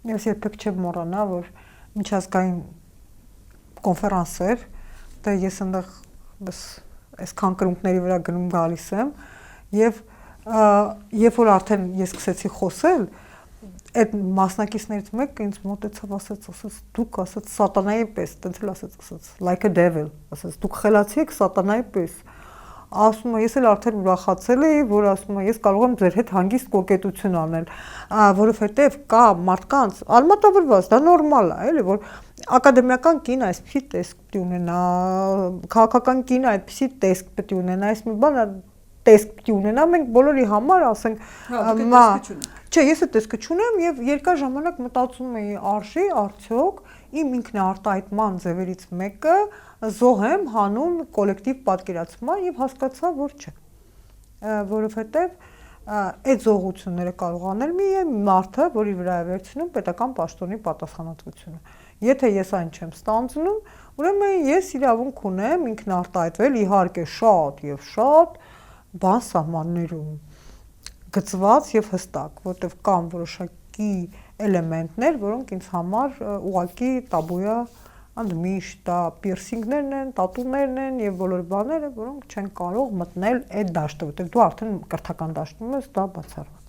Ես երբեք չեմ մոռանա, որ միջազգային կոնֆերանս էր, դե ես այնտեղ այսքան կրունկների վրա գնում գալիս եմ եւ երբ որ արդեն ես սկսեցի խոսել, այդ մասնակիցներից մեկը ինձ մոտեցավ, ասաց դուք ասաց սատանայի պես, տենց էլ ասաց like a devil, ասաց դուք խելացի եք սատանայի պես։ Ասում եմ, ես էլ արդեն ուրախացել էի, որ ասում եմ, ես կարող եմ ձեր հետ հանգիստ կոկետություն անել, որովհետև կա մարդկանց արմատավորված, դա նորմալ է, էլի, որ ակադեմիական կին այսպիսի տեսք պիտի ունենա, քաղաքական կին այդպիսի տեսք պիտի ունենա, այս մի բանը տեսք պիտի ունենա, մենք բոլորի համար, ասենք, չէ, ես այդ տեսքը չունեմ եւ երկար ժամանակ մտածում էի, արժի արդյոք իմ ինքնաարտահայտման ձևերից մեկը զոհեմ հանուն կոլեկտիվ պատկերացման եւ հասկացա, որ չէ, որովհետեւ այդ զոհությունները կարող անել միայն մարդը, որի վրա է վերցնում պետական պաշտոնի պատասխանատվությունը։ Եթե ես այն չեմ ստանձնում, ուրեմն ես իրավունք ունեմ ինքնաարտահայտվել, իհարկե շատ եւ շատ բան սահմաններում գծված եւ հստակ, որտեղ կան որոշակի էլեմենտներ, որոնք ինձ համար ուղղակի տաբու է ընդմիշտ, դա պիրսինգներն են, տատուներն են եւ բոլոր բաները, որոնք չեն կարող մտնել այդ դաշտը, որտեղ դու արդեն կրթական դաշտում ես, դա բացառված։